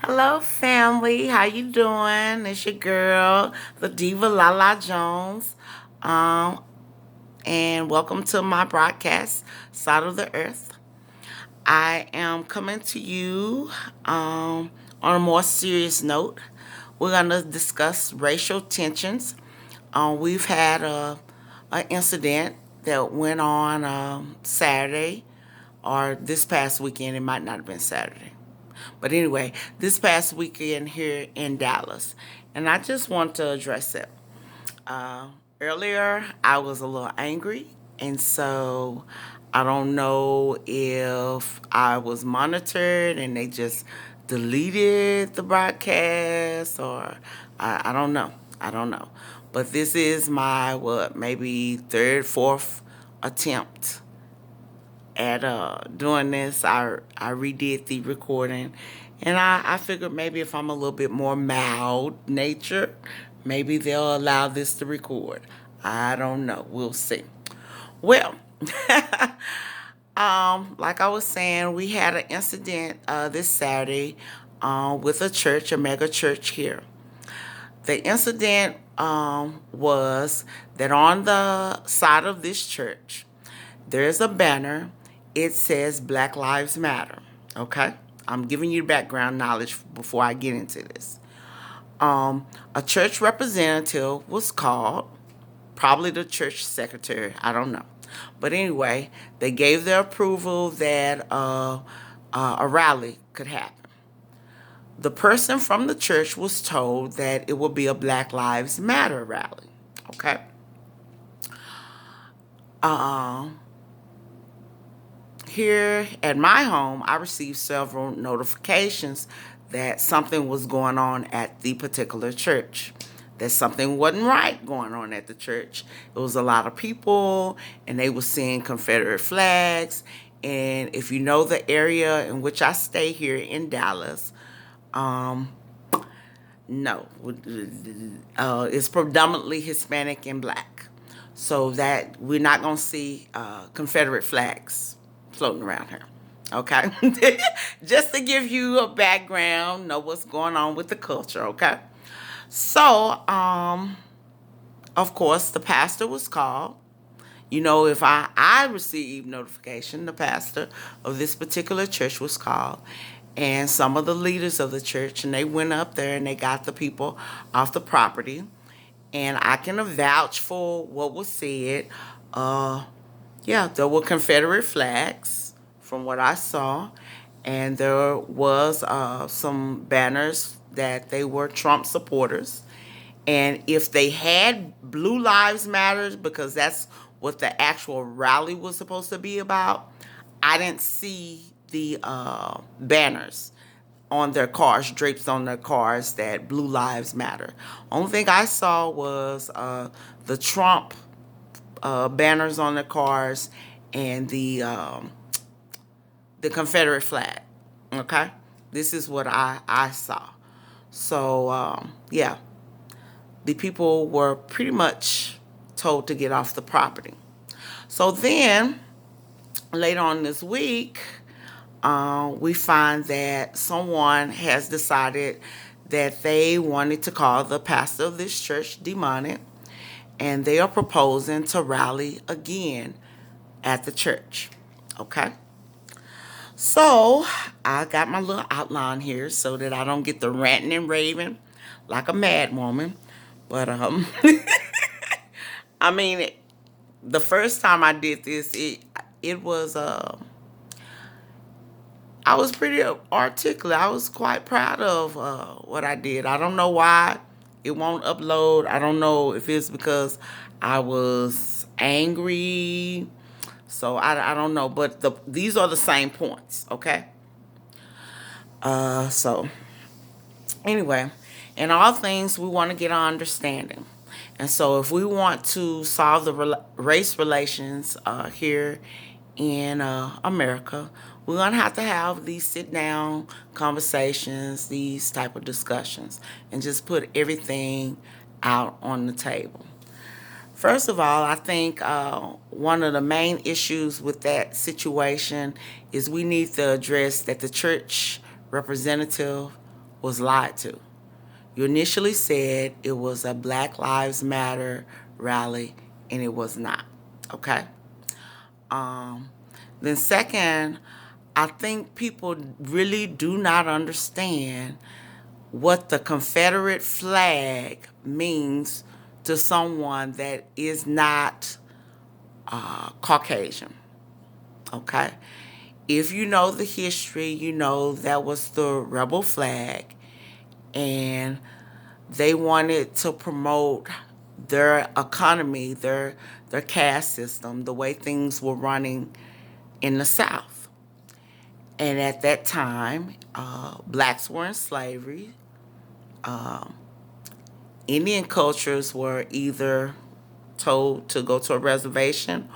Hello, family. How you doing? It's your girl, the diva Lala Jones, um, and welcome to my broadcast, Side of the Earth. I am coming to you on a more serious note. We're gonna discuss racial tensions. We've had an incident that went on Saturday, or this past weekend. It might not have been Saturday. But anyway, this past weekend here in Dallas, and I just want to address it. Uh, Earlier, I was a little angry, and so I don't know if I was monitored and they just deleted the broadcast, or I don't know. I don't know. But this is my, what, maybe third, fourth attempt at doing this. I redid the recording, and I figured maybe if I'm a little bit more mild nature, maybe they'll allow this to record. I don't know. We'll see. Well, like I was saying, we had an incident this Saturday with a church, a mega church here. The incident was that on the side of this church, there's a banner. It says Black Lives Matter. Okay? I'm giving you background knowledge before I get into this. A church representative was called, probably the church secretary, I don't know. But anyway, they gave their approval that a rally could happen. The person from the church was told that it would be a Black Lives Matter rally. Okay? Um, Here at my home, I received several notifications that something was going on at the particular church. That something wasn't right going on at the church. It was a lot of people, and they were seeing Confederate flags. And if you know the area in which I stay here in Dallas, um, no, it's predominantly Hispanic and black. So that we're not going to see Confederate flags floating around here. Okay? Just to give you a background, know what's going on with the culture, okay? So, of course, the pastor was called. You know, if I received notification, the pastor of this particular church was called, and some of the leaders of the church, and they went up there and they got the people off the property. And I can vouch for what was said. Uh, yeah, there were Confederate flags from what I saw, and there was some banners that they were Trump supporters. And if they had Blue Lives Matters, because that's what the actual rally was supposed to be about, I didn't see the banners on their cars, drapes on their cars that Blue Lives Matter. Only thing I saw was the Trump banners on the cars and the Confederate flag. Okay, this is what I saw. So yeah, the people were pretty much told to get off the property. So then later on this week, we find that someone has decided that they wanted to call the pastor of this church demonic, and they are proposing to rally again at the church. Okay? So I got my little outline here so that I don't get the ranting and raving like a mad woman. But I mean, the first time I did this, it was I was pretty articulate. I was quite proud of what I did. I don't know why it won't upload. I don't know if it's because I was angry. So I don't know. But these are the same points, okay? So anyway, in all things, we want to get our understanding. And so if we want to solve the race relations here in America, we're going to have these sit down conversations, these type of discussions, and just put everything out on the table. First of all, I think one of the main issues with that situation is we need to address that the church representative was lied to. You initially said it was a Black Lives Matter rally, and it was not. Okay? Um, then, second, I think people really do not understand what the Confederate flag means to someone that is not Caucasian. Okay? If you know the history, you know that was the rebel flag, and they wanted to promote their economy, their caste system, the way things were running in the South. And at that time, blacks were in slavery. Um, Indian cultures were either told to go to a reservation,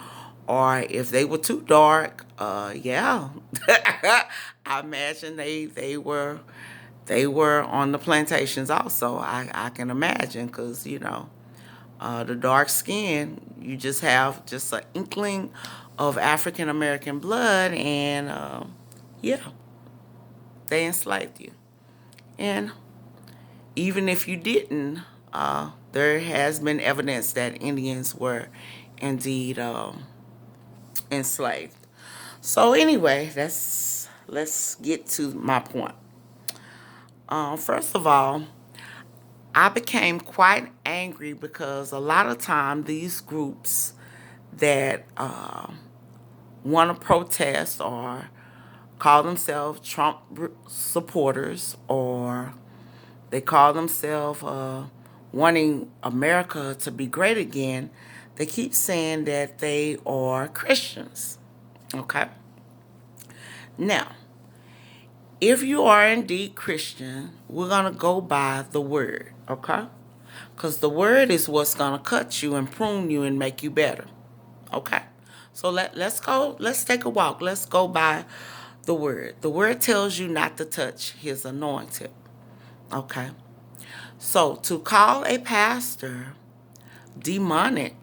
or if they were too dark, yeah, I imagine they were on the plantations also. I can imagine, because the dark skin, you just have just an inkling of African American blood, and yeah, they enslaved you. And even if you didn't, there has been evidence that Indians were indeed enslaved. So anyway, let's get to my point. First of all, I became quite angry because a lot of time these groups that want to protest or call themselves Trump supporters, or they call themselves wanting America to be great again, they keep saying that they are Christians. Okay? Now, if you are indeed Christian, we're going to go by the word. Okay? Because the word is what's going to cut you and prune you and make you better. Okay? So let's go, let's take a walk. Let's go by the word. The word tells you not to touch his anointed. Okay? So to call a pastor demonic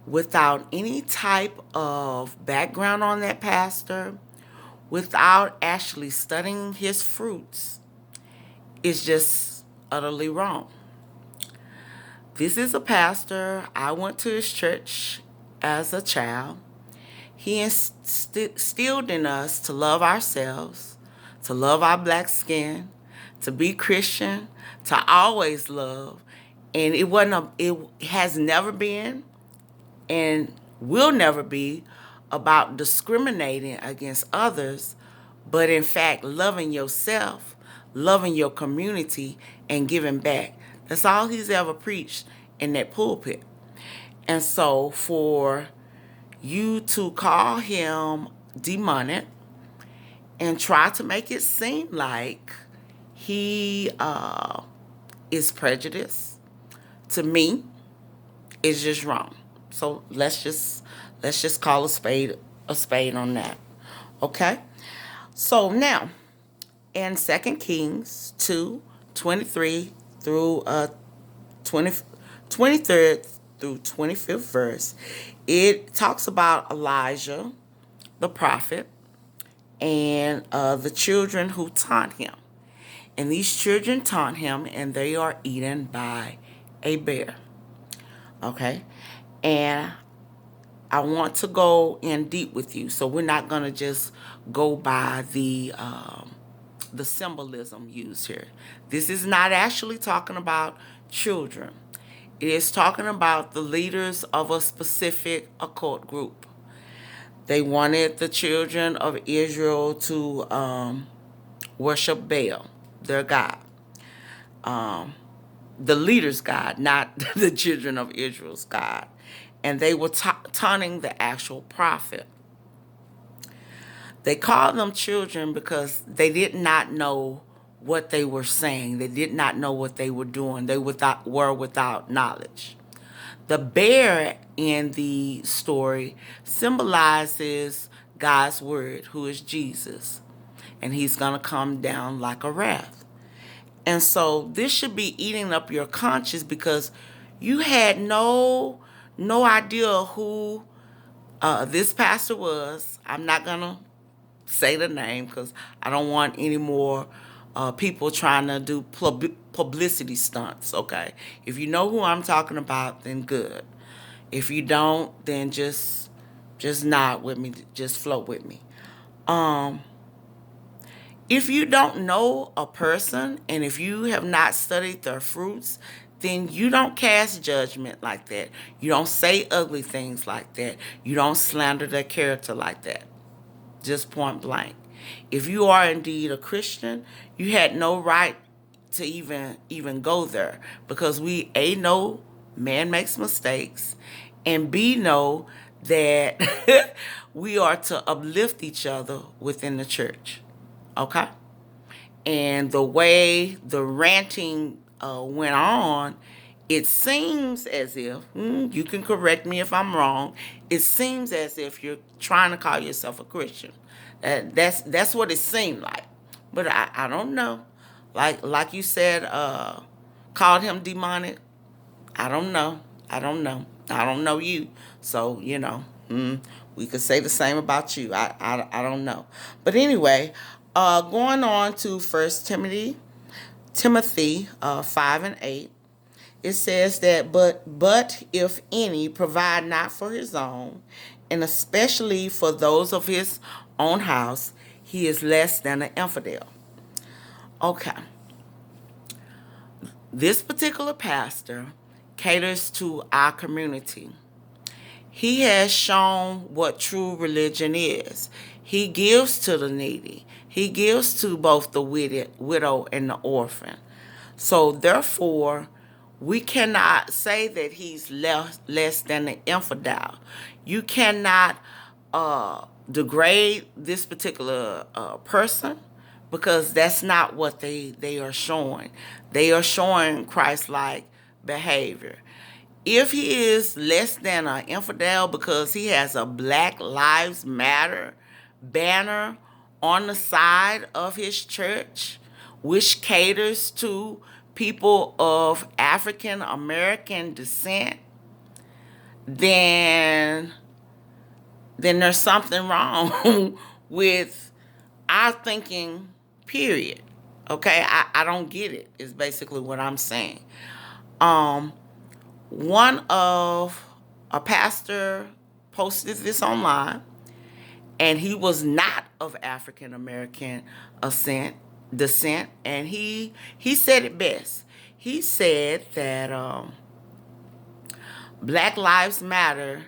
without any type of background on that pastor, without actually studying his fruits, is just utterly wrong. This is a pastor. I went to his church as a child. He instilled in us to love ourselves, to love our black skin, to be Christian, to always love. And it has never been and will never be about discriminating against others, but in fact loving yourself, loving your community, and giving back. That's all he's ever preached in that pulpit. And so for you to call him demonic and try to make it seem like he is prejudiced, to me, is just wrong. So let's just call a spade on that. Okay? So now, in 2 Kings 2:23 through 20, 23rd through 25th verse, it talks about Elijah, the prophet, and the children who taunt him. And these children taunt him, and they are eaten by a bear. Okay? And I want to go in deep with you. So we're not going to just go by the symbolism used here. This is not actually talking about children. It is talking about the leaders of a specific occult group. They wanted the children of Israel to worship Baal, their god. The leader's God, not the children of Israel's God. And they were taunting the actual prophet. They called them children because they did not know what they were saying. They did not know what they were doing. They were without knowledge. The bear in the story symbolizes God's word, who is Jesus. And he's going to come down like a wrath. And so this should be eating up your conscience, because you had no idea who this pastor was. I'm not going to say the name because I don't want any more people trying to do publicity stunts. Okay, if you know who I'm talking about, then good. If you don't, then just nod with me, just float with me. Um, if you don't know a person and if you have not studied their fruits, then you don't cast judgment like that. You don't say ugly things like that. You don't slander their character like that. Just point blank. If you are indeed a Christian, you had no right to even go there, because we A, know man makes mistakes, and B, know that we are to uplift each other within the church. Okay? And the way the ranting went on, it seems as if, you can correct me if I'm wrong, it seems as if you're trying to call yourself a Christian. That's what it seemed like. But I don't know. Like you said, called him demonic. I don't know. I don't know. I don't know you. So, we could say the same about you. I don't know. But anyway, going on to First Timothy 5 and 8, it says that, but if any provide not for his own, and especially for those of his own house, he is less than an infidel. Okay. This particular pastor caters to our community. He has shown what true religion is. He gives to the needy. He gives to both the widow and the orphan. So therefore, we cannot say that he's less than an infidel. You cannot degrade this particular person, because that's not what they are showing. They are showing Christ-like behavior. If he is less than an infidel because he has a Black Lives Matter banner on the side of his church, which caters to people of African American descent, then there's something wrong with our thinking, period. Okay, I don't get it, is basically what I'm saying. One of a pastor posted this online, and he was not of African American descent, and he said it best. He said that Black Lives Matter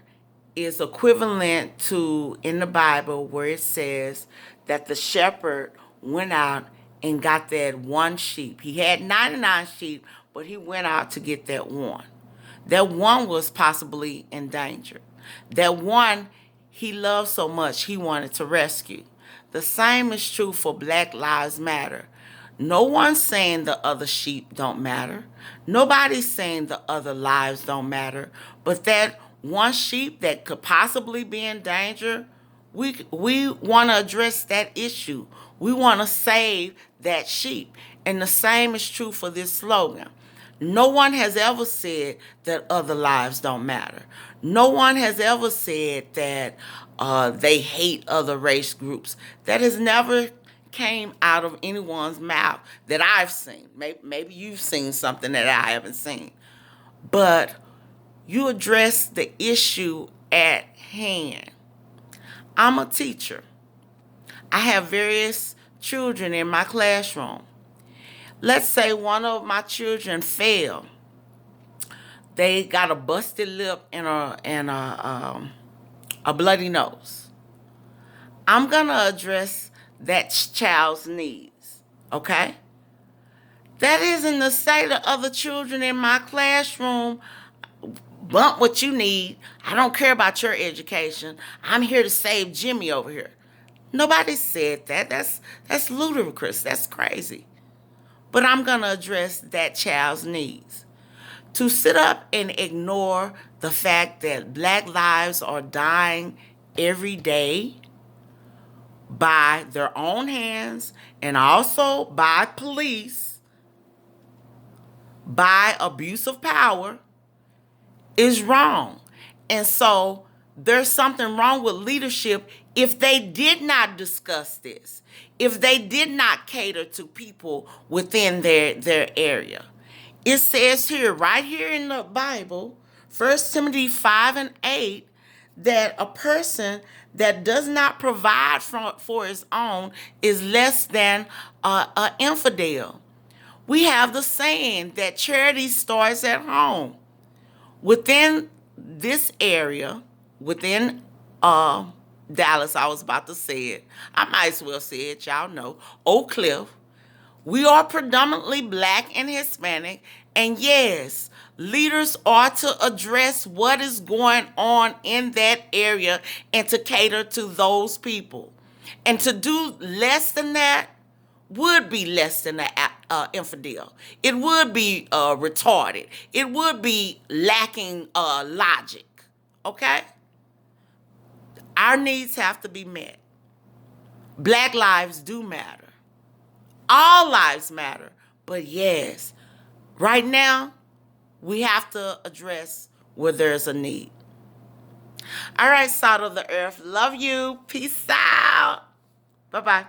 is equivalent to, in the Bible, where it says that the shepherd went out and got that one sheep. He had 99 sheep, but he went out to get that one. That one was possibly endangered. That one he loved so much he wanted to rescue. The same is true for Black Lives Matter. No one's saying the other sheep don't matter. Nobody's saying the other lives don't matter. But that one sheep that could possibly be in danger, we want to address that issue. We want to save that sheep. And the same is true for this slogan. No one has ever said that other lives don't matter. No one has ever said that they hate other race groups. That has never came out of anyone's mouth that I've seen. Maybe you've seen something that I haven't seen. But you address the issue at hand. I'm a teacher. I have various children in my classroom. Let's say one of my children failed. They got a busted lip and a bloody nose. I'm gonna address that child's needs. Okay? That isn't to say to other children in my classroom, bump what you need. I don't care about your education. I'm here to save Jimmy over here. Nobody said that. That's ludicrous. That's crazy. But I'm going to address that child's needs. To sit up and ignore the fact that Black lives are dying every day by their own hands and also by police, by abuse of power, is wrong. And so there's something wrong with leadership if they did not discuss this, if they did not cater to people within their area. It says here, right here in the Bible, 1 Timothy 5 and 8, that a person that does not provide for his own is less than an infidel. We have the saying that charity starts at home. Within this area, within Dallas, I was about to say it. I might as well say it, y'all know. Oak Cliff. We are predominantly black and Hispanic, and yes, leaders are to address what is going on in that area and to cater to those people. And to do less than that would be less than an infidel. It would be retarded. It would be lacking logic. Okay? Our needs have to be met. Black lives do matter. All lives matter. But yes, right now, we have to address where there's a need. All right, salt of the earth. Love you. Peace out. Bye-bye.